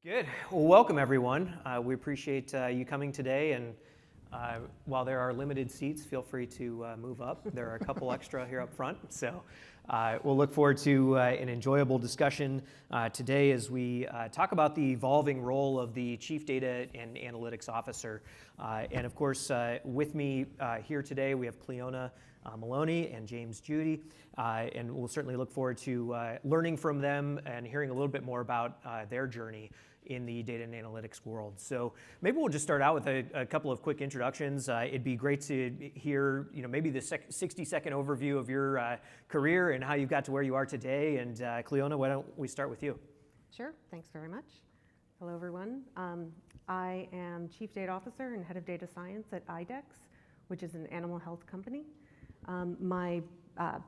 Good. Well, welcome everyone. We appreciate you coming today, and while there are limited seats, feel free to move up. There are a couple extra here up front, so we'll look forward to an enjoyable discussion today as we talk about the evolving role of the Chief Data and Analytics Officer. And of course, with me here today, we have Cliona, Molony, and James Judy, and we'll certainly look forward to learning from them and hearing a little bit more about their journey in the data and analytics world. So maybe we'll just start out with a couple of quick introductions. It'd be great to hear, maybe the 60-second overview of your career and how you got to where you are today. And Cliona, why don't we start with you? Sure, thanks very much. Hello, everyone. I am Chief Data Officer and Head of Data Science at IDEXX, which is an animal health company. My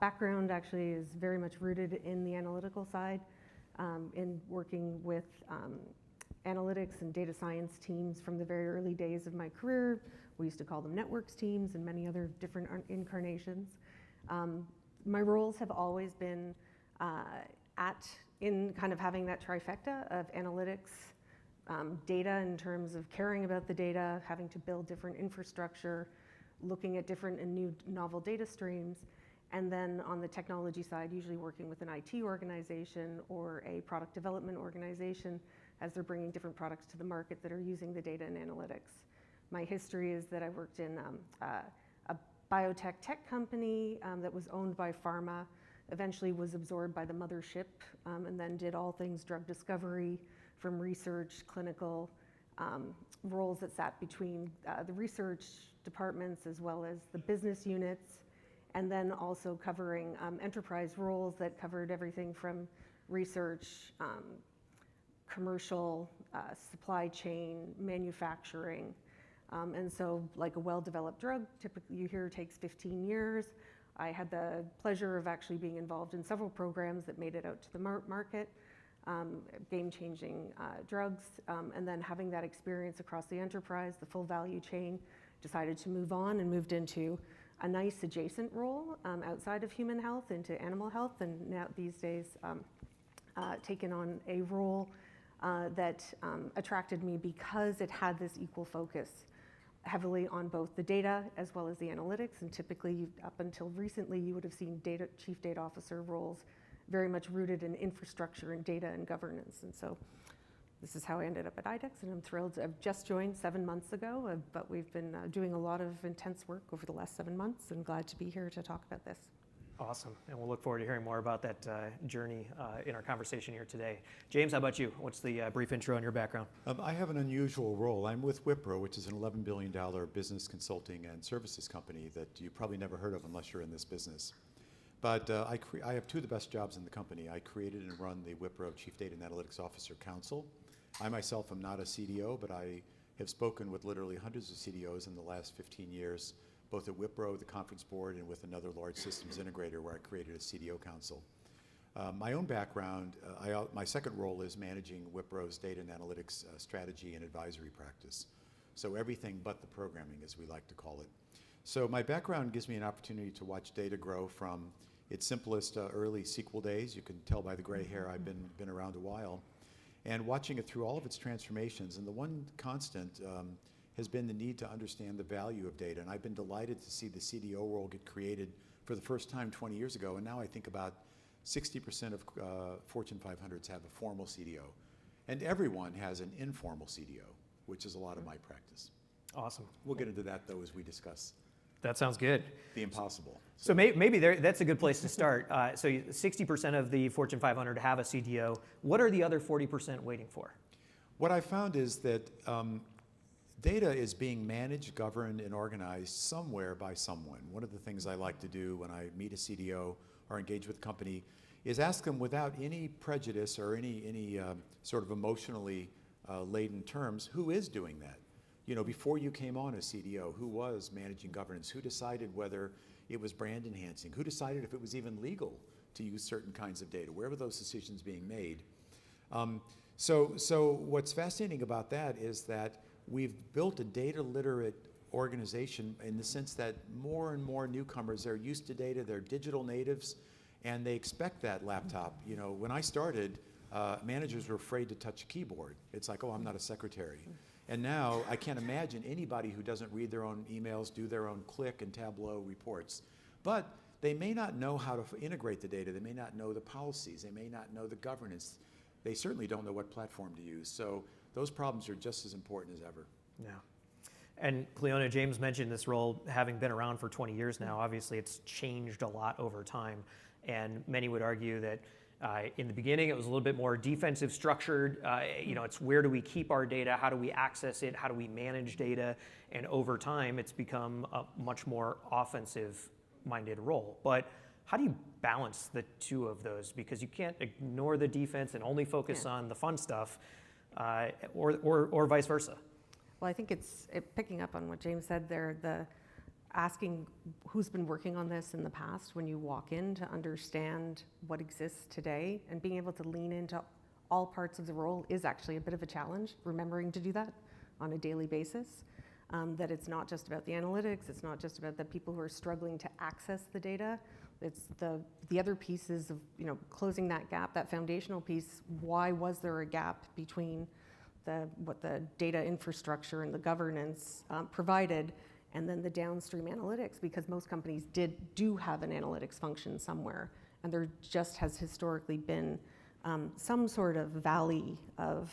background actually is very much rooted in the analytical side, in working with analytics and data science teams from the very early days of my career. We used to call them networks teams and many other different incarnations. My roles have always been in kind of having that trifecta of analytics, data in terms of caring about the data, having to build different infrastructure, looking at different and new novel data streams, and then on the technology side, usually working with an IT organization or a product development organization as they're bringing different products to the market that are using the data and analytics. My history is that I worked in a biotech tech company that was owned by pharma, eventually was absorbed by the mothership, and then did all things drug discovery, from research, clinical, roles that sat between the research departments as well as the business units, and then also covering enterprise roles that covered everything from research, commercial, supply chain, manufacturing. And so like a well-developed drug, typically you hear takes 15 years. I had the pleasure of actually being involved in several programs that made it out to the market, game-changing drugs, and then having that experience across the enterprise, the full value chain, decided to move on and moved into a nice adjacent role outside of human health into animal health, and now these days taken on a role that attracted me because it had this equal focus heavily on both the data as well as the analytics. And typically, up until recently, you would have seen chief data officer roles very much rooted in infrastructure and data and governance. And so this is how I ended up at IDEXX, and I'm thrilled. I've just joined 7 months ago, but we've been doing a lot of intense work over the last 7 months, and glad to be here to talk about this. Awesome, and we'll look forward to hearing more about that journey in our conversation here today. James, how about you? What's the brief intro on your background? I have an unusual role. I'm with Wipro, which is an $11 billion business consulting and services company that you probably never heard of unless you're in this business. But I have two of the best jobs in the company. I created and run the Wipro Chief Data and Analytics Officer Council. I myself am not a CDO, but I have spoken with literally hundreds of CDOs in the last 15 years, both at Wipro, the conference board, and with another large systems integrator where I created a CDO council. My own background, my second role is managing Wipro's data and analytics strategy and advisory practice. So everything but the programming, as we like to call it. So my background gives me an opportunity to watch data grow from its simplest early SQL days. You can tell by the gray hair I've been around a while. And watching it through all of its transformations. And the one constant has been the need to understand the value of data. And I've been delighted to see the CDO role get created for the first time 20 years ago. And now I think about 60% of Fortune 500s have a formal CDO. And everyone has an informal CDO, which is a lot of my practice. Awesome. We'll get into that, though, as we discuss. That sounds good. The impossible. So maybe that's a good place to start. So 60% of the Fortune 500 have a CDO. What are the other 40% waiting for? What I found is that data is being managed, governed, and organized somewhere by someone. One of the things I like to do when I meet a CDO or engage with a company is ask them without any prejudice or any sort of emotionally laden terms, who is doing that? Before you came on as CDO, who was managing governance? Who decided whether it was brand enhancing? Who decided if it was even legal to use certain kinds of data? Where were those decisions being made? So what's fascinating about that is that we've built a data literate organization in the sense that more and more newcomers are used to data, they're digital natives, and they expect that laptop. When I started, managers were afraid to touch a keyboard. It's like, oh, I'm not a secretary. And now I can't imagine anybody who doesn't read their own emails, do their own Click and Tableau reports. But they may not know how to integrate the data. They may not know the policies. They may not know the governance. They certainly don't know what platform to use. So those problems are just as important as ever. Yeah. And Cliona, James mentioned this role having been around for 20 years now. Obviously, it's changed a lot over time. And many would argue that in the beginning, it was a little bit more defensive structured. It's where do we keep our data? How do we access it? How do we manage data? And over time, it's become a much more offensive-minded role. But how do you balance the two of those? Because you can't ignore the defense and only focus on the fun stuff, or vice versa. Well, I think it's picking up on what James said there, the asking who's been working on this in the past when you walk in to understand what exists today, and being able to lean into all parts of the role is actually a bit of a challenge, remembering to do that on a daily basis. That it's not just about the analytics, it's not just about the people who are struggling to access the data, it's the other pieces of closing that gap, that foundational piece. Why was there a gap between what the data infrastructure and the governance provided, and then the downstream analytics? Because most companies do have an analytics function somewhere, and there just has historically been some sort of valley of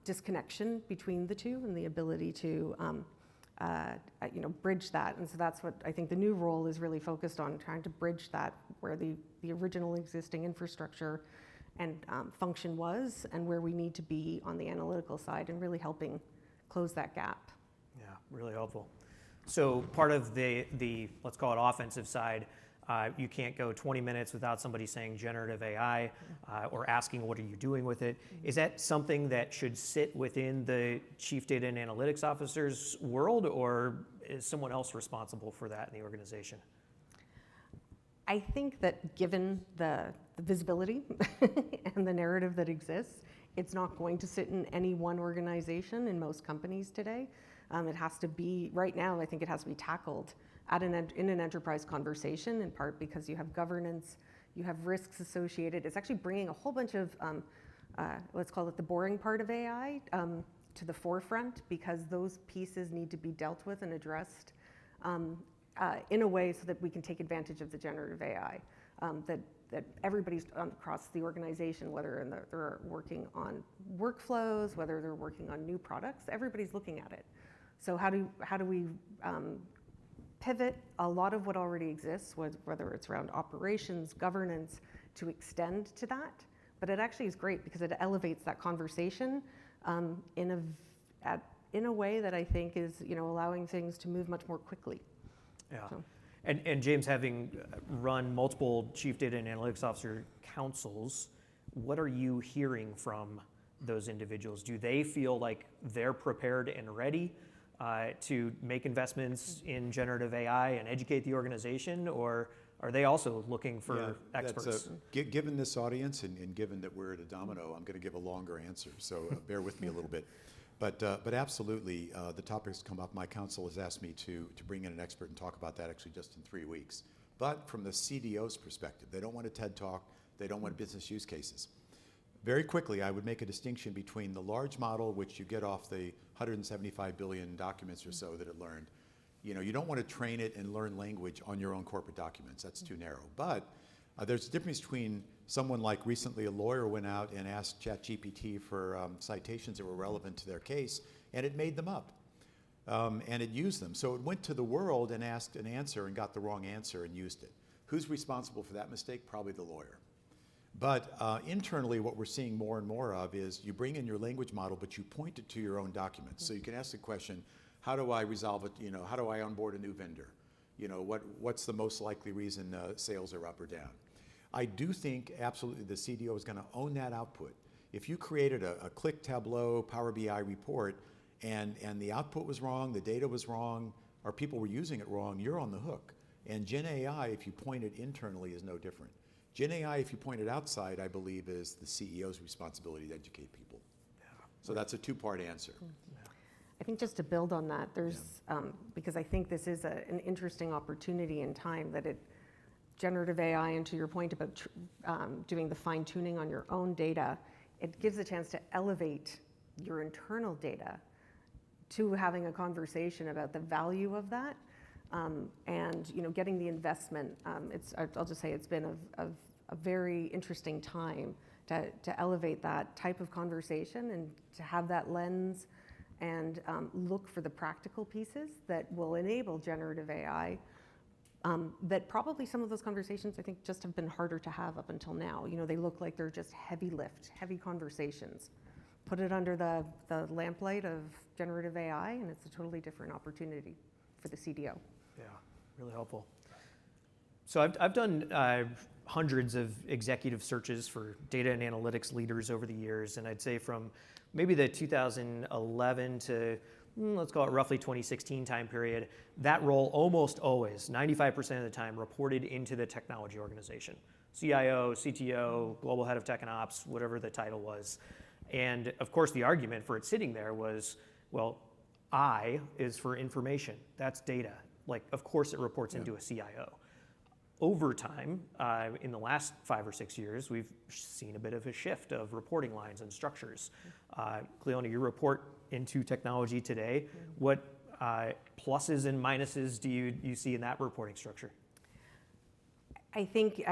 disconnection between the two, and the ability to bridge that. And so that's what I think the new role is really focused on, trying to bridge that, where the original existing infrastructure and function was, and where we need to be on the analytical side, and really helping close that gap. Yeah, really helpful. So part of the let's call it offensive side, you can't go 20 minutes without somebody saying generative AI or asking what are you doing with it. Is that something that should sit within the chief data and analytics officer's world, or is someone else responsible for that in the organization? I think that given the visibility and the narrative that exists, it's not going to sit in any one organization in most companies today. It has to be, right now, I think it has to be tackled in an enterprise conversation, in part because you have governance, you have risks associated. It's actually bringing a whole bunch of, let's call it the boring part of AI, to the forefront, because those pieces need to be dealt with and addressed in a way so that we can take advantage of the generative AI. That everybody's across the organization, whether they're working on workflows, whether they're working on new products, everybody's looking at it. So how do we pivot a lot of what already exists, whether it's around operations, governance, to extend to that? But it actually is great because it elevates that conversation in a way that I think is allowing things to move much more quickly. Yeah. So. And James, having run multiple chief data and analytics officer councils, what are you hearing from those individuals? Do they feel like they're prepared and ready to make investments in generative AI and educate the organization, or are they also looking for experts? Given this audience and given that we're at a Domino, I'm going to give a longer answer, so bear with me a little bit. But absolutely, the topic's come up. My council has asked me to bring in an expert and talk about that actually just in 3 weeks. But from the CDO's perspective, they don't want a TED Talk, they don't want business use cases. Very quickly, I would make a distinction between the large model, which you get off the 175 billion documents or so that it learned. You don't want to train it and learn language on your own corporate documents. That's too narrow. But there's a difference between someone like recently a lawyer went out and asked ChatGPT for citations that were relevant to their case, and it made them up. And it used them. So it went to the world and asked an answer and got the wrong answer and used it. Who's responsible for that mistake? Probably the lawyer. But internally, what we're seeing more and more of is you bring in your language model, but you point it to your own documents. So you can ask the question, how do I resolve it? How do I onboard a new vendor? What's the most likely reason sales are up or down? I do think absolutely the CDO is going to own that output. If you created a Click, Tableau, Power BI report and the output was wrong, the data was wrong, or people were using it wrong, you're on the hook. And Gen AI, if you point it internally, is no different. Gen AI, if you point it outside, I believe is the CEO's responsibility to educate people. Yeah. So that's a two-part answer. I think just to build on that, there's because I think this is an interesting opportunity in time that generative AI, and to your point about doing the fine tuning on your own data, it gives a chance to elevate your internal data to having a conversation about the value of that, and getting the investment. I'll just say it's been a very interesting time to elevate that type of conversation and to have that lens and look for the practical pieces that will enable generative AI. That probably some of those conversations I think just have been harder to have up until now. They look like they're just heavy lift, heavy conversations. Put it under the lamplight of generative AI, and it's a totally different opportunity for the CDO. Yeah, really helpful. So I've done hundreds of executive searches for data and analytics leaders over the years, and I'd say from maybe the 2011 to let's call it roughly 2016 time period, that role almost always, 95% of the time, reported into the technology organization. CIO, CTO, global head of tech and ops, whatever the title was. And of course, the argument for it sitting there was, well, I is for information. That's data. Like, of course it reports into a CIO. Over time, in the last 5 or 6 years, we've seen a bit of a shift of reporting lines and structures. Cliona, you report into technology today. What pluses and minuses do you see in that reporting structure? I think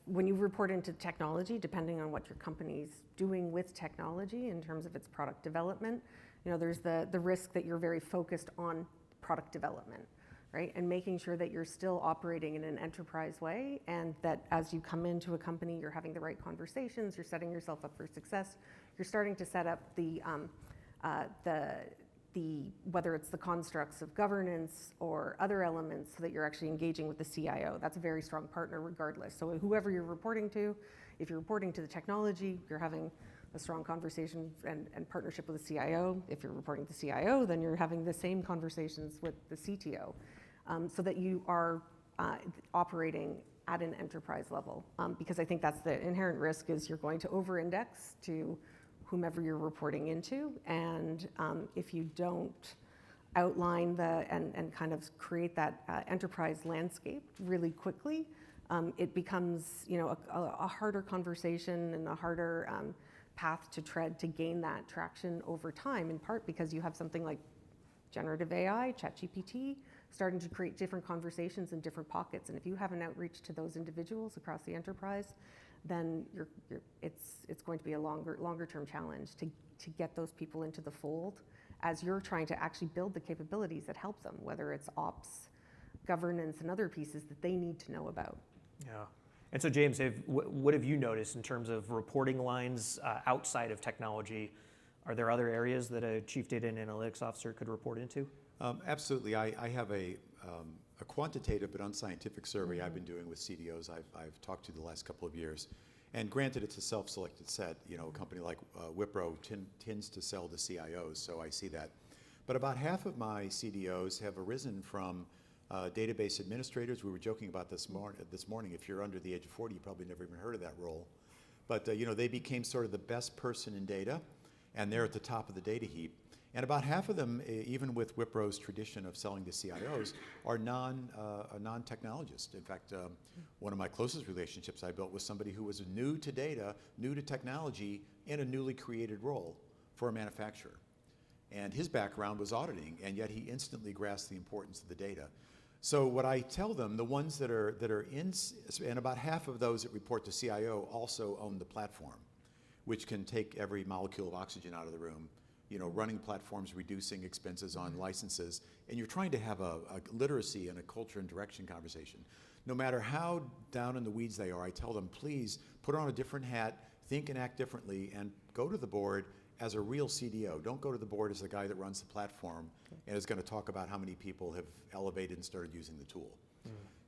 when you report into technology, depending on what your company's doing with technology in terms of its product development, there's the risk that you're very focused on product development, right? And making sure that you're still operating in an enterprise way, and that as you come into a company, you're having the right conversations, you're setting yourself up for success, you're starting to set up the whether it's the constructs of governance or other elements so that you're actually engaging with the CIO. That's a very strong partner regardless. So whoever you're reporting to, if you're reporting to the technology, you're having a strong conversation and partnership with the CIO. If you're reporting to the CIO, then you're having the same conversations with the CTO, so that you are operating at an enterprise level. Because I think that's the inherent risk, is you're going to over-index to whomever you're reporting into, and if you don't outline and kind of create that enterprise landscape really quickly, it becomes a harder conversation and a harder path to tread to gain that traction over time, in part because you have something like generative AI, ChatGPT, starting to create different conversations in different pockets. And if you have an outreach to those individuals across the enterprise, then it's going to be a longer term challenge to get those people into the fold as you're trying to actually build the capabilities that help them, whether it's ops, governance, and other pieces that they need to know about. Yeah. And so, James, what have you noticed in terms of reporting lines outside of technology? Are there other areas that a chief data and analytics officer could report into? Absolutely. I have a quantitative but unscientific survey I've been doing with CDOs I've talked to the last couple of years. And granted, it's a self-selected set. A company like Wipro tends to sell to CIOs, so I see that. But about half of my CDOs have arisen from database administrators. We were joking about this morning. If you're under the age of 40, you probably never even heard of that role. But they became sort of the best person in data, and they're at the top of the data heap. And about half of them, even with Wipro's tradition of selling to CIOs, are non-technologists. In fact, one of my closest relationships I built was somebody who was new to data, new to technology, in a newly created role for a manufacturer. And his background was auditing, and yet he instantly grasped the importance of the data. So what I tell them, the ones that are in, and about half of those that report to CIO also own the platform, which can take every molecule of oxygen out of the room. Running platforms, reducing expenses on licenses, and you're trying to have a literacy and a culture and direction conversation. No matter how down in the weeds they are, I tell them, please put on a different hat, think and act differently, and go to the board as a real CDO. Don't go to the board as the guy that runs the platform and is going to talk about how many people have elevated and started using the tool.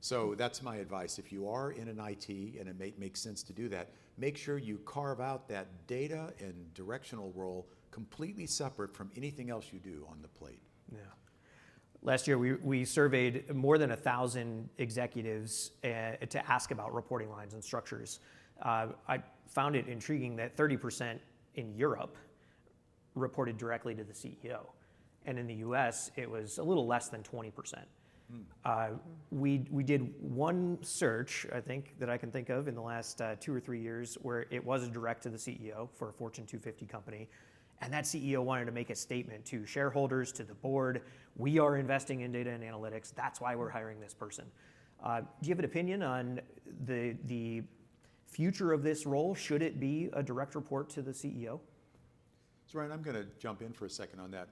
So that's my advice. If you are in an IT, and it makes sense to do that, make sure you carve out that data and directional role completely separate from anything else you do on the plate. Yeah. Last year, we surveyed more than 1,000 executives to ask about reporting lines and structures. I found it intriguing that 30% in Europe reported directly to the CEO. And in the US, it was a little less than 20%. We did one search, I think, that I can think of in the last 2 or 3 years where it was a direct to the CEO for a Fortune 250 company. And that CEO wanted to make a statement to shareholders, to the board, we are investing in data and analytics, that's why we're hiring this person. Do you have an opinion on the future of this role? Should it be a direct report to the CEO? So Ryan, I'm going to jump in for a second on that.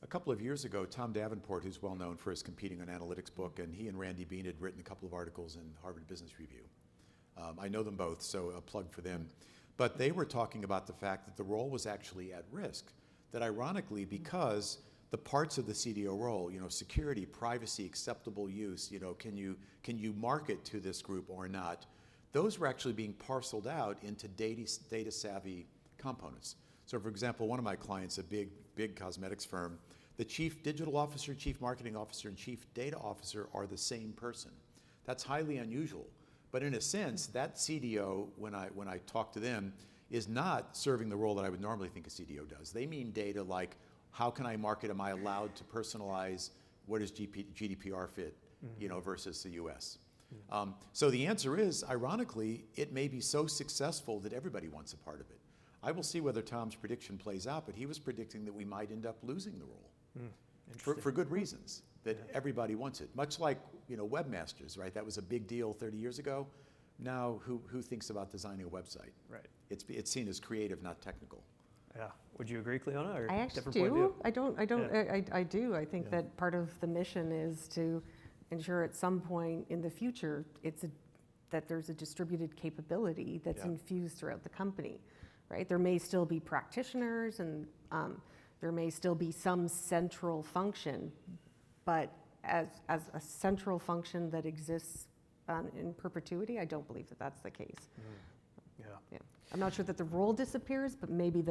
A couple of years ago, Tom Davenport, who's well known for his Competing on Analytics book, and he and Randy Bean had written a couple of articles in Harvard Business Review. I know them both, so a plug for them. But they were talking about the fact that the role was actually at risk. That ironically, because the parts of the CDO role, security, privacy, acceptable use, can you market to this group or not? Those were actually being parceled out into data savvy components. So for example, one of my clients, a big cosmetics firm, the chief digital officer, chief marketing officer, and chief data officer are the same person. That's highly unusual. But in a sense, that CDO, when I talk to them, is not serving the role that I would normally think a CDO does. They mean data like, how can I market? Am I allowed to personalize? Where does GDPR fit, versus the US? So the answer is, ironically, it may be so successful that everybody wants a part of it. I will see whether Tom's prediction plays out, but he was predicting that we might end up losing the role for good reasons, that everybody wants it. Much like webmasters, right? That was a big deal 30 years ago. Now, who thinks about designing a website? Right. It's seen as creative, not technical. Yeah. Would you agree, Cliona? Or I actually different point of view? I do. I think that part of the mission is to ensure at some point in the future that there's a distributed capability that's infused throughout the company, right? There may still be practitioners and there may still be some central function, but as a central function that exists in perpetuity, I don't believe that that's the case. Yeah. I'm not sure that the role disappears, but maybe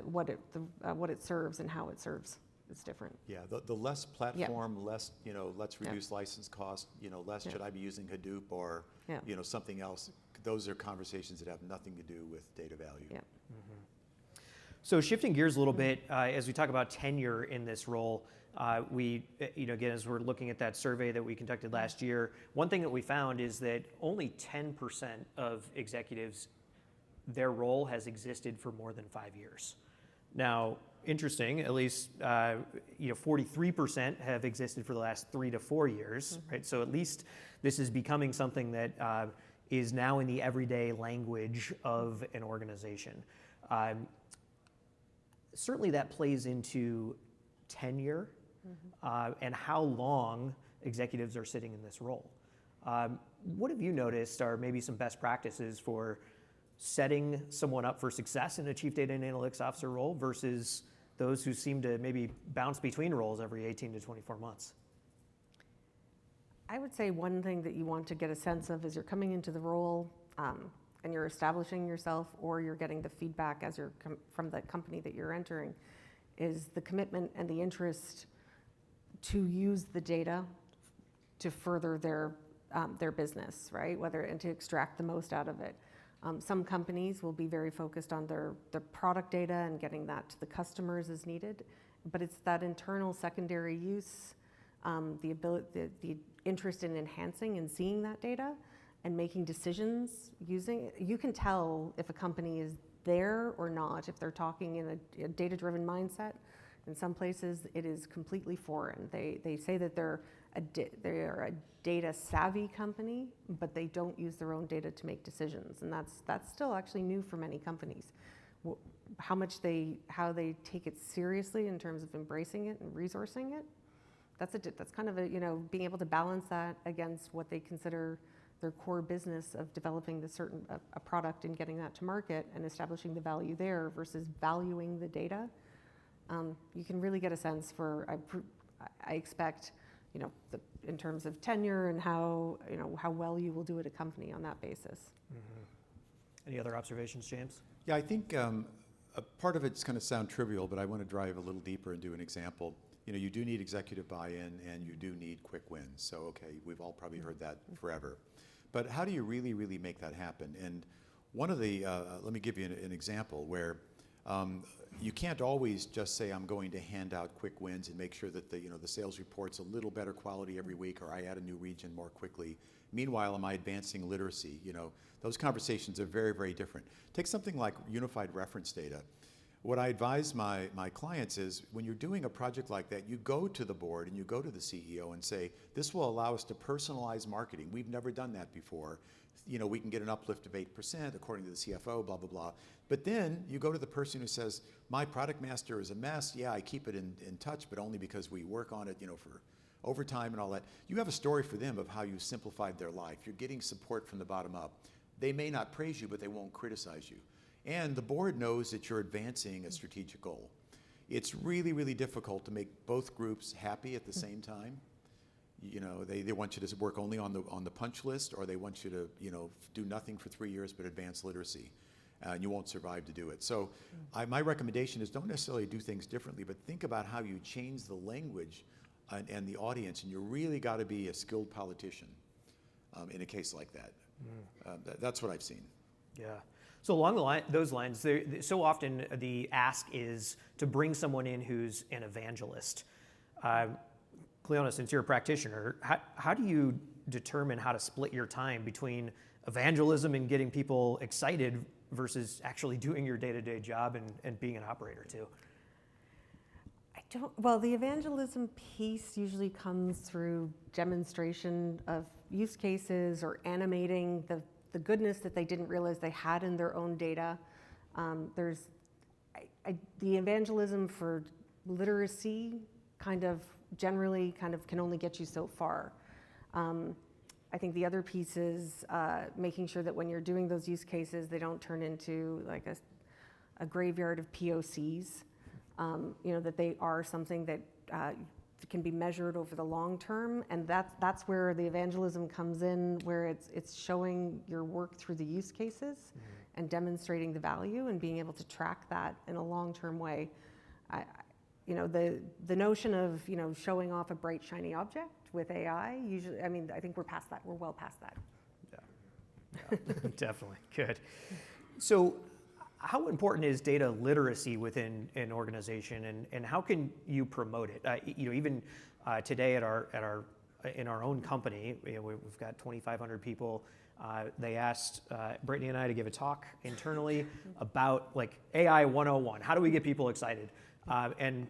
what it serves and how it serves is different. Yeah, the less platform, less let's reduce license cost, less should I be using Hadoop or something else. Those are conversations that have nothing to do with data value. Yeah. So shifting gears a little bit, as we talk about tenure in this role, we, again, as we're looking at that survey that we conducted last year, one thing that we found is that only 10% of executives, their role has existed for more than 5 years. Now, interesting, at least 43% have existed for the last 3 to 4 years, right? So at least this is becoming something that is now in the everyday language of an organization. Certainly that plays into tenure and how long executives are sitting in this role. What have you noticed are maybe some best practices for setting someone up for success in a chief data and analytics officer role versus those who seem to maybe bounce between roles every 18 to 24 months? I would say one thing that you want to get a sense of is you're coming into the role and you're establishing yourself, or you're getting the feedback as you're from the company that you're entering, is the commitment and the interest to use the data to further their business, right? And to extract the most out of it. Some companies will be very focused on their product data and getting that to the customers as needed, but it's that internal secondary use, the interest in enhancing and seeing that data and making decisions using it. You can tell if a company is there or not if they're talking in a data-driven mindset. In some places, it is completely foreign. They say that they're a data-savvy company, but they don't use their own data to make decisions, and that's still actually new for many companies. How they take it seriously in terms of embracing it and resourcing it. That's kind of being able to balance that against what they consider their core business of developing a product and getting that to market and establishing the value there versus valuing the data. You can really get a sense for, I expect, in terms of tenure and how well you will do at a company on that basis. Any other observations, James? Yeah, I think a part of it's going to sound trivial, but I want to drive a little deeper and do an example. You do need executive buy-in and you do need quick wins. So, okay, we've all probably heard that forever. But how do you really, really make that happen? And one of the, let me give you an example where You can't always just say, I'm going to hand out quick wins and make sure that the sales report's a little better quality every week, or I add a new region more quickly. Meanwhile, am I advancing literacy? Those conversations are very, very different. Take something like unified reference data. What I advise my clients is, when you're doing a project like that, you go to the board and you go to the CEO and say, this will allow us to personalize marketing. We've never done that before. We can get an uplift of 8% according to the CFO, blah, blah, blah. But then you go to the person who says, my product master is a mess. Yeah, I keep it in touch, but only because we work on it, for overtime and all that. You have a story for them of how you simplified their life. You're getting support from the bottom up. They may not praise you, but they won't criticize you. And the board knows that you're advancing a strategic goal. It's really, really difficult to make both groups happy at the same time. They want you to work only on the punch list, or they want you to do nothing for 3 years but advance literacy, and you won't survive to do it. So my recommendation is, don't necessarily do things differently, but think about how you change the language and the audience, and you really got to be a skilled politician in a case like that. That's what I've seen. Yeah. So along those lines, so often the ask is to bring someone in who's an evangelist. Cliona, since you're a practitioner, how do you determine how to split your time between evangelism and getting people excited versus actually doing your day-to-day job and being an operator too? Well, the evangelism piece usually comes through demonstration of use cases or animating the goodness that they didn't realize they had in their own data. The evangelism for literacy generally can only get you so far. I think the other piece is making sure that when you're doing those use cases, they don't turn into like a graveyard of POCs. That they are something that can be measured over the long term, and that's where the evangelism comes in, where it's showing your work through the use cases and demonstrating the value and being able to track that in a long-term way. The notion of showing off a bright shiny object with AI, usually, I think we're past that. We're well past that. Yeah, definitely. Good. So how important is data literacy within an organization, and how can you promote it? Even today in our own company, we've got 2,500 people. They asked Brittany and I to give a talk internally about AI 101. How do we get people excited? And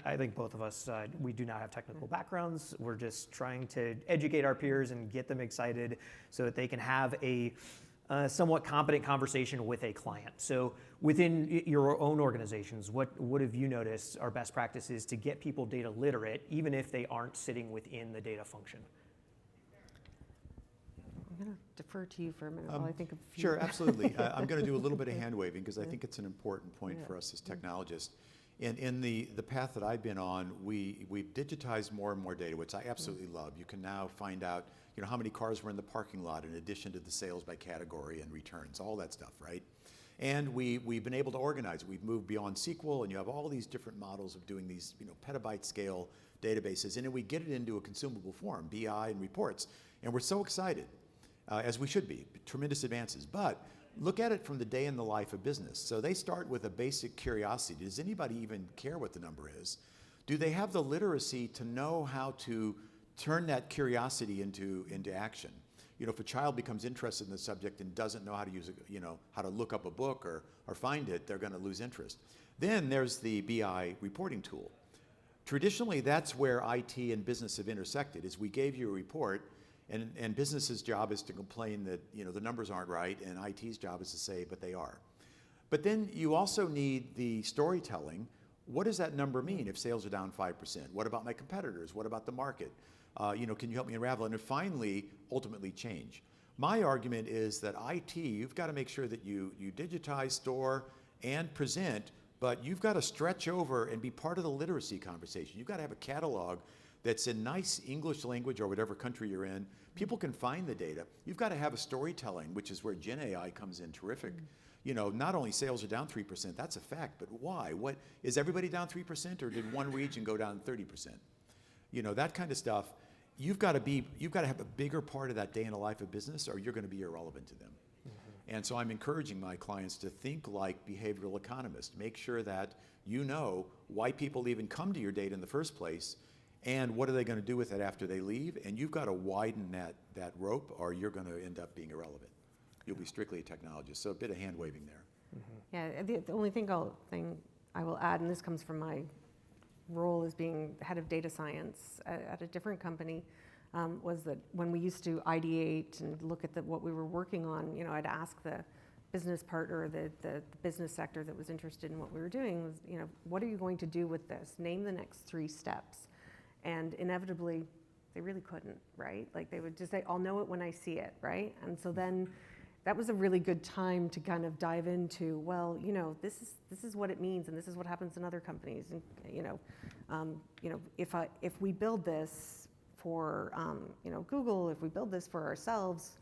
I think both of us, we do not have technical backgrounds. We're just trying to educate our peers and get them excited so that they can have a somewhat competent conversation with a client. So within your own organizations, what have you noticed are best practices to get people data literate, even if they aren't sitting within the data function? I'm going to defer to you for a minute while I think of a few. Sure, absolutely. I'm going to do a little bit of hand waving because I think it's an important point for us as technologists. In the path that I've been on, we've digitized more and more data, which I absolutely love. You can now find out how many cars were in the parking lot in addition to the sales by category and returns, all that stuff, right? And we've been able to organize it. We've moved beyond SQL, and you have all these different models of doing these petabyte scale databases, and then we get it into a consumable form, BI and reports, and we're so excited, as we should be, tremendous advances. But look at it from the day in the life of business. So they start with a basic curiosity. Does anybody even care what the number is? Do they have the literacy to know how to turn that curiosity into action? If a child becomes interested in the subject and doesn't know how to use it, how to look up a book or find it, they're going to lose interest. Then there's the BI reporting tool. Traditionally, that's where IT and business have intersected. Is we gave you a report, and business's job is to complain that the numbers aren't right, and IT's job is to say, but they are. But then you also need the storytelling. What does that number mean if sales are down 5%? What about my competitors? What about the market? Can you help me unravel? And finally, ultimately change. My argument is that IT, you've got to make sure that you digitize, store, and present, but you've got to stretch over and be part of the literacy conversation. You've got to have a catalog that's in nice English language or whatever country you're in. People can find the data. You've got to have a storytelling, which is where Gen AI comes in terrific. Not only sales are down 3%, that's a fact, but why? What is everybody down 3%, or did one region go down 30%? That kind of stuff. You've got to have a bigger part of that day in the life of business, or you're going to be irrelevant to them. And so I'm encouraging my clients to think like behavioral economists. Make sure that you know why people even come to your data in the first place, and what are they going to do with it after they leave. And you've got to widen that rope, or you're going to end up being irrelevant. You'll be strictly a technologist. So a bit of hand waving there. Yeah, the only thing I will add, and this comes from my role as being head of data science at a different company, was that when we used to ideate and look at what we were working on, I'd ask the business partner, the business sector that was interested in what we were doing was, what are you going to do with this? Name the next 3 steps. And inevitably, they really couldn't, right? Like they would just say, I'll know it when I see it, right? And so then that was a really good time to kind of dive into, well, this is what it means, and this is what happens in other companies. And if we build this for Google, if we build this for ourselves,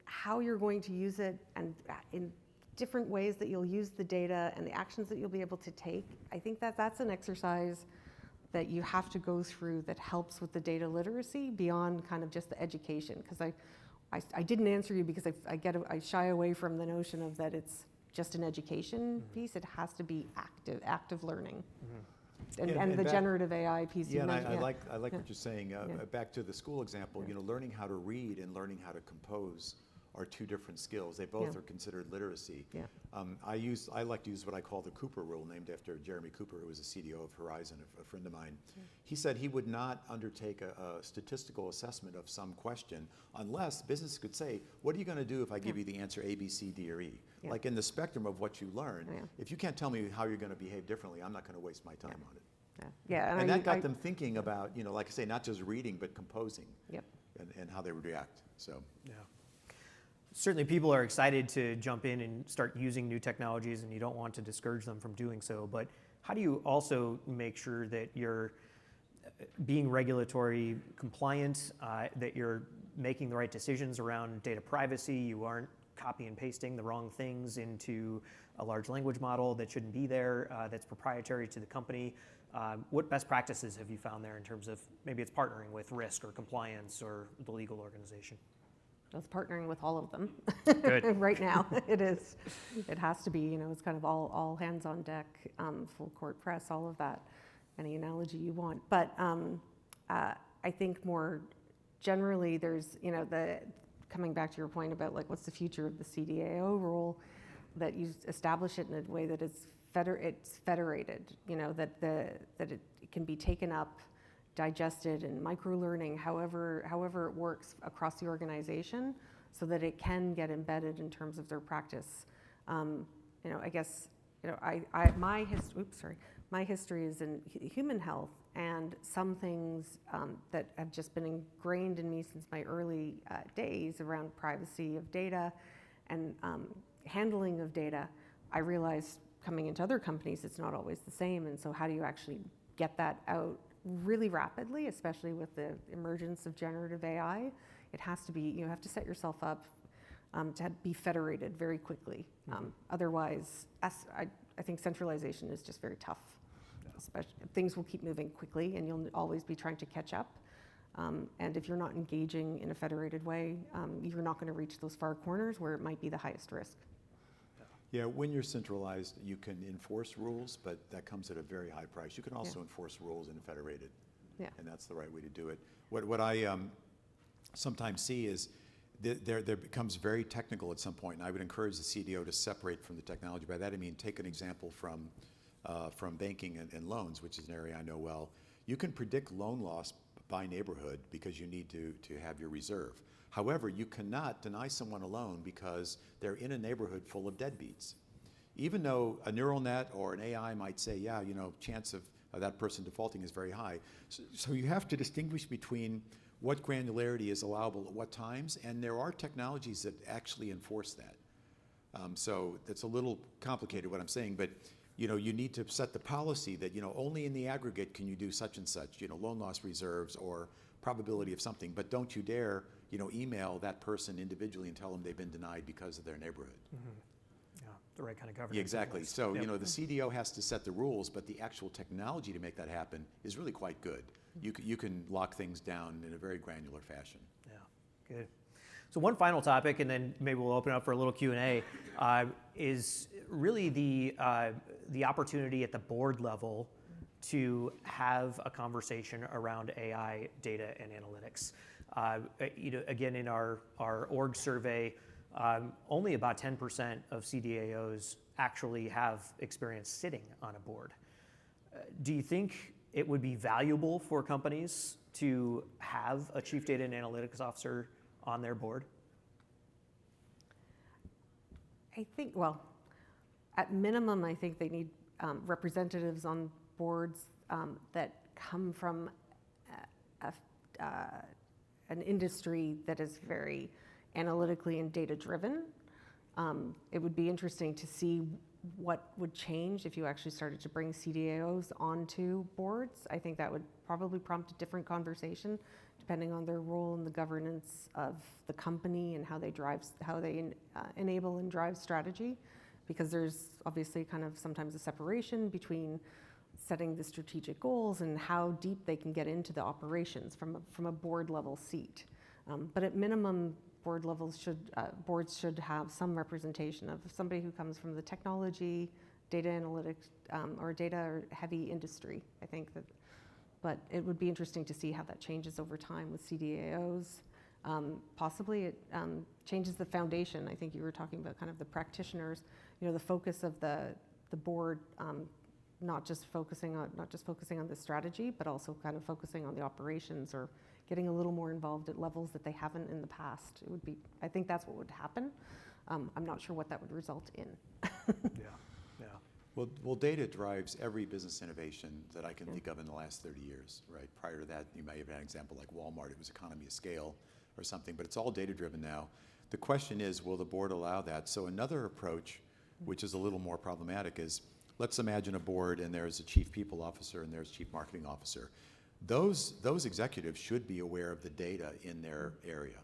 how you're going to use it, and in different ways that you'll use the data and the actions that you'll be able to take. I think that's an exercise that you have to go through that helps with the data literacy beyond kind of just the education. Because I didn't answer you because I shy away from the notion of that it's just an education piece. It has to be active learning. And the generative AI piece. Yeah, and I like what you're saying. Back to the school example, learning how to read and learning how to compose are 2 different skills. They both are considered literacy. Yeah. I like to use what I call the Cooper rule, named after Jeremy Cooper, who was a CDO of Horizon, a friend of mine. He said he would not undertake a statistical assessment of some question unless business could say, what are you going to do if I give you the answer A, B, C, D, or E? Yeah. Like in the spectrum of what you learn, if you can't tell me how you're going to behave differently, I'm not going to waste my time on it. Yeah. And that got them thinking about, like I say, not just reading, but composing and how they would react. So. Yeah. Certainly people are excited to jump in and start using new technologies, and you don't want to discourage them from doing so. But how do you also make sure that you're being regulatory compliant, that you're making the right decisions around data privacy, you aren't copy and pasting the wrong things into a large language model that shouldn't be there, that's proprietary to the company? What best practices have you found there in terms of maybe it's partnering with risk or compliance or the legal organization? It's partnering with all of them. Good. Right now, it is. It has to be, it's kind of all hands on deck, full court press, all of that, any analogy you want. But I think more generally, there's, coming back to your point about like what's the future of the CDAO role, that you establish it in a way that it's federated, that it can be taken up, digested, and micro-learning, however it works across the organization, so that it can get embedded in terms of their practice. I guess, my history is in human health, and some things that have just been ingrained in me since my early days around privacy of data and handling of data. I realized coming into other companies, it's not always the same, and so how do you actually get that out really rapidly, especially with the emergence of generative AI? It has to be, you have to set yourself up to be federated very quickly. Otherwise, I think centralization is just very tough. Especially, things will keep moving quickly, and you'll always be trying to catch up. And if you're not engaging in a federated way, you're not going to reach those far corners where it might be the highest risk. Yeah, when you're centralized, you can enforce rules, but that comes at a very high price. You can also enforce rules in a federated, and that's the right way to do it. What I sometimes see is there becomes very technical at some point, and I would encourage the CDO to separate from the technology. By that I mean, take an example from banking and loans, which is an area I know well. You can predict loan loss by neighborhood because you need to have your reserve. However, you cannot deny someone a loan because they're in a neighborhood full of deadbeats. Even though a neural net or an AI might say, yeah, chance of that person defaulting is very high. So you have to distinguish between what granularity is allowable at what times, and there are technologies that actually enforce that. So it's a little complicated what I'm saying, but you need to set the policy that only in the aggregate can you do such and such, loan loss reserves or probability of something, but don't you dare email that person individually and tell them they've been denied because of their neighborhood. Yeah, the right kind of governance. Yeah, exactly. So the CDO has to set the rules, but the actual technology to make that happen is really quite good. You can lock things down in a very granular fashion. Yeah, good. So one final topic, and then maybe we'll open up for a little Q&A, is really the opportunity at the board level to have a conversation around AI, data, and analytics. Again, in our org survey, only about 10% of CDAOs actually have experience sitting on a board. Do you think it would be valuable for companies to have a chief data and analytics officer on their board? I think, well, at minimum, I think they need representatives on boards that come from an industry that is very analytically and data driven. It would be interesting to see what would change if you actually started to bring CDAOs onto boards. I think that would probably prompt a different conversation depending on their role in the governance of the company and how they enable and drive strategy, because there's obviously kind of sometimes a separation between setting the strategic goals and how deep they can get into the operations from a board level seat. But at minimum, boards should have some representation of somebody who comes from the technology, data analytics, or data heavy industry. I think that, but it would be interesting to see how that changes over time with CDAOs. Possibly it changes the foundation. I think you were talking about kind of the practitioners, the focus of the board, not just focusing on the strategy, but also kind of focusing on the operations or getting a little more involved at levels that they haven't in the past. I think that's what would happen. I'm not sure what that would result in. Yeah. Well, data drives every business innovation that I can think of in the last 30 years, right? Prior to that, you may have had an example like Walmart. It was economy of scale or something, but it's all data-driven now. The question is, will the board allow that? So another approach, which is a little more problematic, is let's imagine a board and there's a chief people officer and there's chief marketing officer. Those executives should be aware of the data in their area.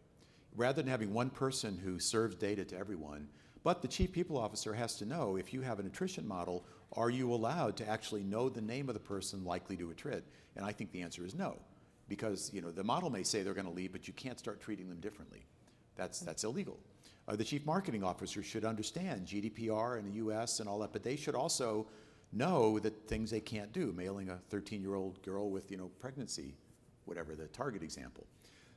Rather than having one person who serves data to everyone, but the chief people officer has to know, if you have an attrition model, are you allowed to actually know the name of the person likely to attrit? And I think the answer is no, because the model may say they're going to leave, but you can't start treating them differently. That's illegal. The chief marketing officer should understand GDPR in the US and all that, but they should also know that things they can't do, mailing a 13-year-old girl with pregnancy, whatever the target example.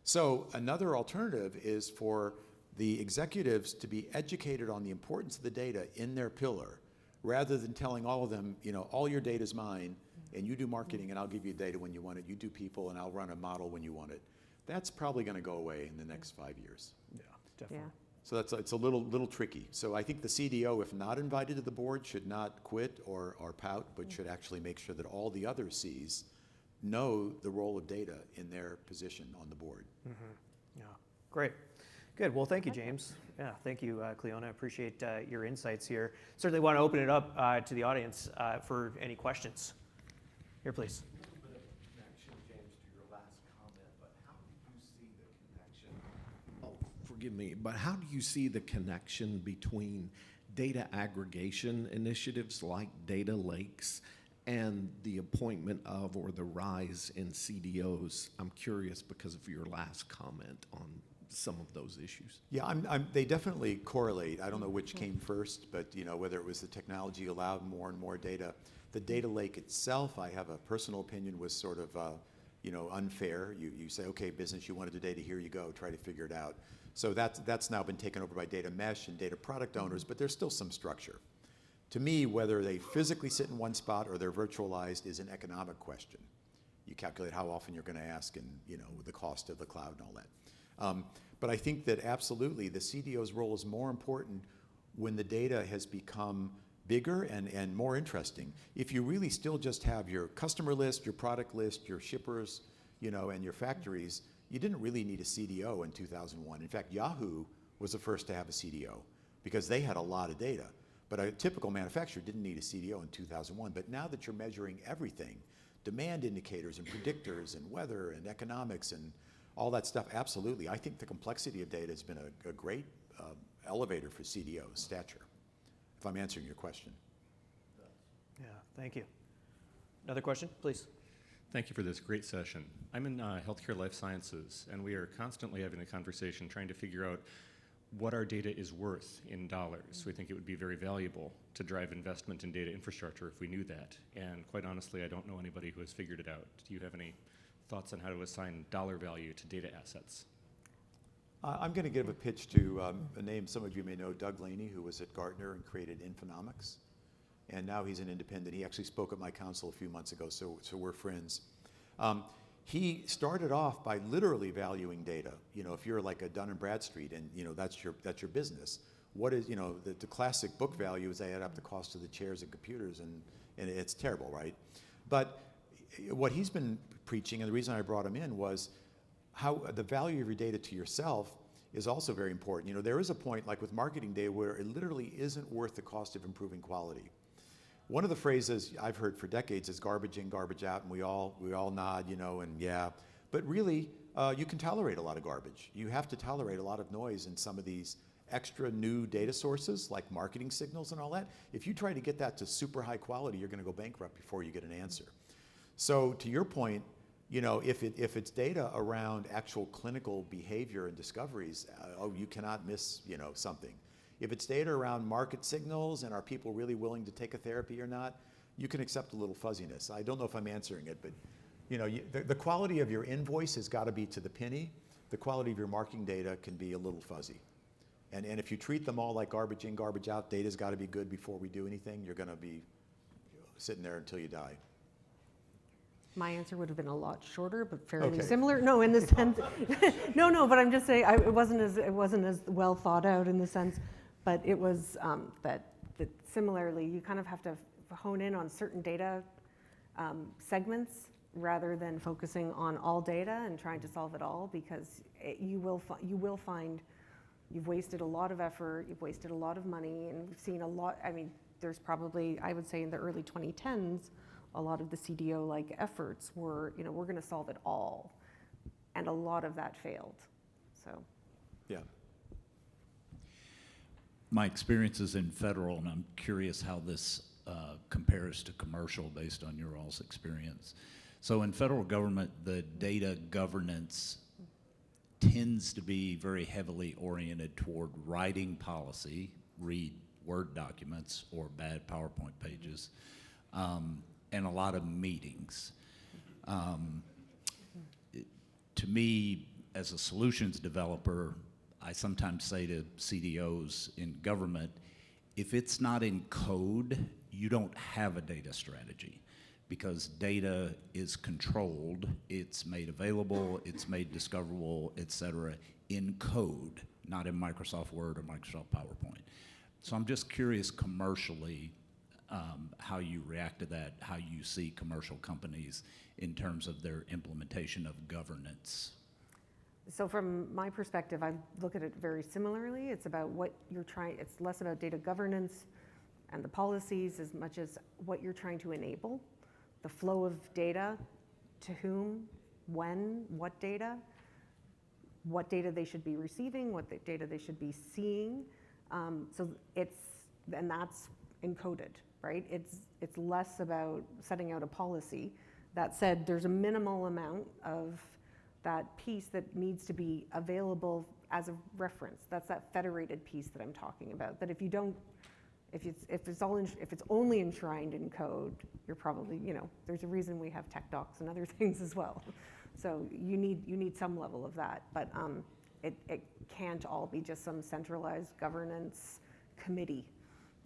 So another alternative is for the executives to be educated on the importance of the data in their pillar, rather than telling all of them, all your data is mine, and you do marketing and I'll give you data when you want it, you do people and I'll run a model when you want it. That's probably going to go away in the next 5 years. Yeah, definitely. Yeah. So it's a little tricky. So I think the CDO, if not invited to the board, should not quit or pout, but should actually make sure that all the other Cs know the role of data in their position on the board. Mm-hmm. Yeah, great. Good. Well, thank you, James. Yeah, thank you, Cliona. I appreciate your insights here. Certainly want to open it up to the audience for any questions. Here, please. A little bit of connection, James, to your last comment, but how do you see the connection? Oh, forgive me, but how do you see the connection between data aggregation initiatives like data lakes and the appointment of or the rise in CDOs? I'm curious because of your last comment on some of those issues. Yeah, they definitely correlate. I don't know which came first, but whether it was the technology allowed more and more data. The data lake itself, I have a personal opinion, was sort of unfair. You say, okay, business, you wanted the data, here you go, try to figure it out. So that's now been taken over by data mesh and data product owners, but there's still some structure. To me, whether they physically sit in one spot or they're virtualized is an economic question. You calculate how often you're going to ask and the cost of the cloud and all that. But I think that absolutely the CDO's role is more important when the data has become bigger and more interesting. If you really still just have your customer list, your product list, your shippers, and your factories, you didn't really need a CDO in 2001. In fact, Yahoo was the first to have a CDO because they had a lot of data. But a typical manufacturer didn't need a CDO in 2001. But now that you're measuring everything, demand indicators and predictors and weather and economics and all that stuff, absolutely. I think the complexity of data has been a great elevator for CDO stature, if I'm answering your question. Yeah, thank you. Another question, please. Thank you for this great session. I'm in healthcare life sciences, and we are constantly having a conversation trying to figure out what our data is worth in dollars. We think it would be very valuable to drive investment in data infrastructure if we knew that. And quite honestly, I don't know anybody who has figured it out. Do you have any thoughts on how to assign dollar value to data assets? I'm going to give a pitch to a name some of you may know, Doug Laney, who was at Gartner and created Infonomics. And now he's an independent. He actually spoke at my council a few months ago, so we're friends. He started off by literally valuing data. You know, if you're like a Dun & Bradstreet and, you know, that's your business. What is, you know, the classic book value is they add up the cost of the chairs and computers, and it's terrible, right? But what he's been preaching, and the reason I brought him in, was how the value of your data to yourself is also very important. You know, there is a point, like with marketing data, where it literally isn't worth the cost of improving quality. One of the phrases I've heard for decades is garbage in, garbage out, and we all nod, you know, and yeah. But really, you can tolerate a lot of garbage. You have to tolerate a lot of noise in some of these extra new data sources, like marketing signals and all that. If you try to get that to super high quality, you're going to go bankrupt before you get an answer. So to your point, you know, if it's data around actual clinical behavior and discoveries, you cannot miss, you know, something. If it's data around market signals and are people really willing to take a therapy or not, you can accept a little fuzziness. I don't know if I'm answering it, but you know, the quality of your invoice has got to be to the penny. The quality of your marketing data can be a little fuzzy. And if you treat them all like garbage in, garbage out, data's got to be good before we do anything, you're going to be sitting there until you die. My answer would have been a lot shorter, but fairly Okay. similar. No, in the sense, no, but I'm just saying it wasn't as well thought out in the sense, but it was that similarly, you kind of have to hone in on certain data segments rather than focusing on all data and trying to solve it all, because you will find you've wasted a lot of effort, you've wasted a lot of money, and we've seen a lot. I mean, there's probably, I would say in the early 2010s, a lot of the CDO-like efforts were, you know, we're going to solve it all, and a lot of that failed. So, Yeah. My experience is in federal, and I'm curious how this compares to commercial based on your all's experience. So in federal government, the data governance tends to be very heavily oriented toward writing policy, read Word documents or bad PowerPoint pages, and a lot of meetings. To me, as a solutions developer, I sometimes say to CDOs in government, if it's not in code, you don't have a data strategy, because data is controlled, it's made available, it's made discoverable, et cetera, in code, not in Microsoft Word or Microsoft PowerPoint. So I'm just curious commercially how you react to that, how you see commercial companies in terms of their implementation of governance. So from my perspective, I look at it very similarly. It's about what you're trying, it's less about data governance and the policies as much as what you're trying to enable, the flow of data, to whom, when, what data they should be receiving, what data they should be seeing. So and that's encoded, right? It's less about setting out a policy. That said, there's a minimal amount of that piece that needs to be available as a reference. That's that federated piece that I'm talking about. That if it's only enshrined in code, you're probably, you know, there's a reason we have tech docs and other things as well. So you need some level of that, but it can't all be just some centralized governance committee,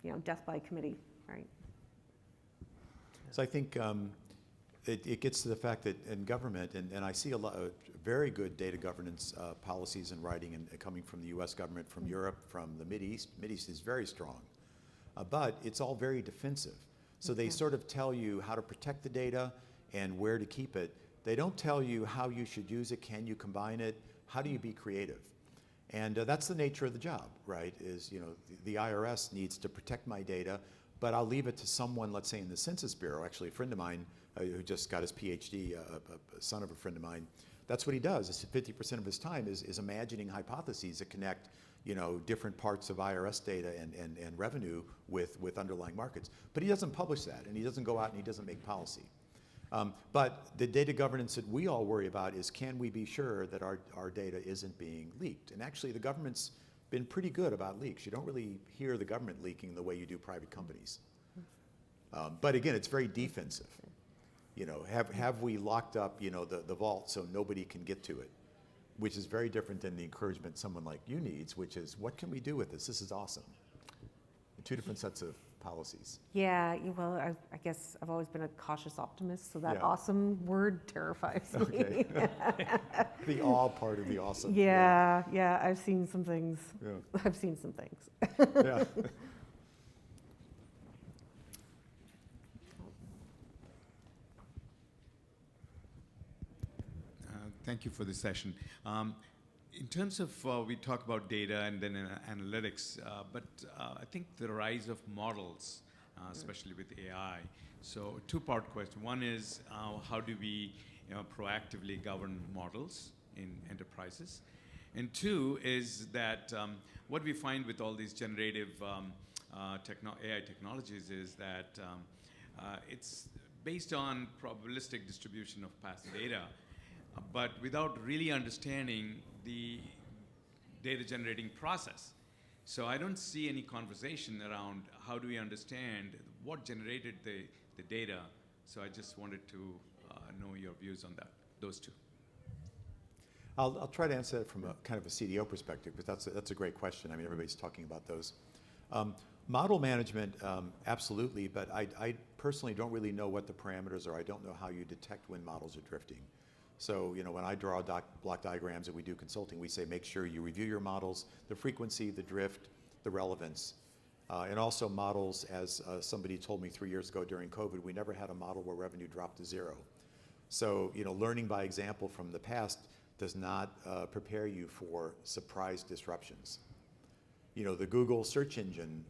you know, death by committee, right? So I think it gets to the fact that in government, and I see a lot of very good data governance policies and writing and coming from the US government, from Europe, from the Mideast. Mideast is very strong, but it's all very defensive. So they sort of tell you how to protect the data and where to keep it. They don't tell you how you should use it, can you combine it, how do you be creative? And that's the nature of the job, right? Is, you know, the IRS needs to protect my data, but I'll leave it to someone, let's say in the Census Bureau. Actually, a friend of mine who just got his PhD, a son of a friend of mine, that's what he does. 50% of his time is imagining hypotheses that connect, you know, different parts of IRS data and revenue with underlying markets. But he doesn't publish that, and he doesn't go out and he doesn't make policy. But the data governance that we all worry about is, can we be sure that our data isn't being leaked? And actually the government's been pretty good about leaks. You don't really hear the government leaking the way you do private companies. But again, it's very defensive. You know, have we locked up, you know, the vault so nobody can get to it? Which is very different than the encouragement someone like you needs, which is, what can we do with this? This is awesome. Two different sets of policies. Yeah, well, I guess I've always been a cautious optimist, so that Yeah. awesome word terrifies me. Okay. The awe part of the awesome. Yeah, I've seen some things. Yeah. I've seen some things. Yeah. Thank you for this session. In terms of, we talk about data and then analytics, but I think the rise of models, especially with AI. So two-part question. One is, how do we proactively govern models in enterprises? And two is that what we find with all these generative AI technologies is that it's based on probabilistic distribution of past data, but without really understanding the data generating process. So I don't see any conversation around how do we understand what generated the data. So I just wanted to know your views on that, those two. I'll try to answer that from a kind of a CDO perspective, because that's a great question. I mean, everybody's talking about those. Model management, absolutely, but I personally don't really know what the parameters are. I don't know how you detect when models are drifting. So, you know, when I draw block diagrams and we do consulting, we say make sure you review your models, the frequency, the drift, the relevance, and also models, as somebody told me 3 years ago during COVID, we never had a model where revenue dropped to zero. So, you know, learning by example from the past does not prepare you for surprise disruptions. You know, the Google search engine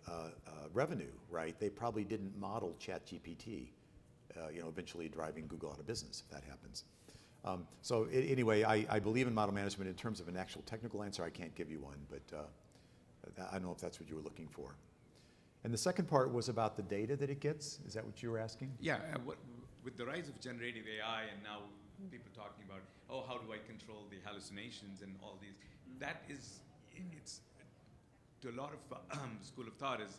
revenue, right? They probably didn't model ChatGPT, you know, eventually driving Google out of business if that happens. Anyway, I believe in model management. In terms of an actual technical answer, I can't give you one, but I don't know if that's what you were looking for. And the second part was about the data that it gets. Is that what you were asking? Yeah, with the rise of generative AI and now people talking about, oh, how do I control the hallucinations and all these, that is, it's, to a lot of school of thought is,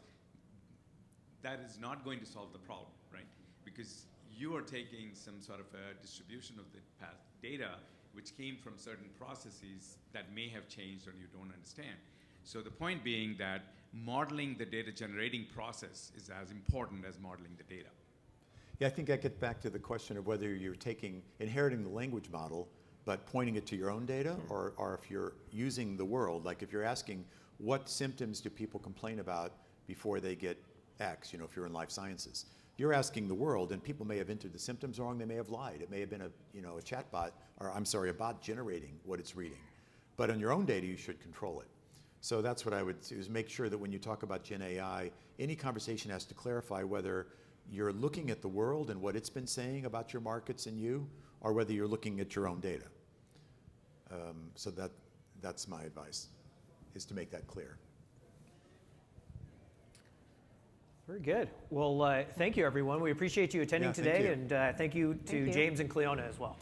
that is not going to solve the problem, right? Because you are taking some sort of a distribution of the past data which came from certain processes that may have changed or you don't understand. So the point being that modeling the data generating process is as important as modeling the data. Yeah, I think I get back to the question of whether you're inheriting the language model, but pointing it to your own data, or if you're using the world, like if you're asking what symptoms do people complain about before they get X, you know, if you're in life sciences. You're asking the world, and people may have entered the symptoms wrong. They may have lied. It may have been a chatbot, or I'm sorry, a bot generating what it's reading. But on your own data, you should control it. So that's what I would do, is make sure that when you talk about Gen AI, any conversation has to clarify whether you're looking at the world and what it's been saying about your markets and you, or whether you're looking at your own data. So that's my advice, is to make that clear. Very good. Well, thank you, everyone. We appreciate you attending Yeah, thank today, you. and thank you to Thank you. James and Cliona as well.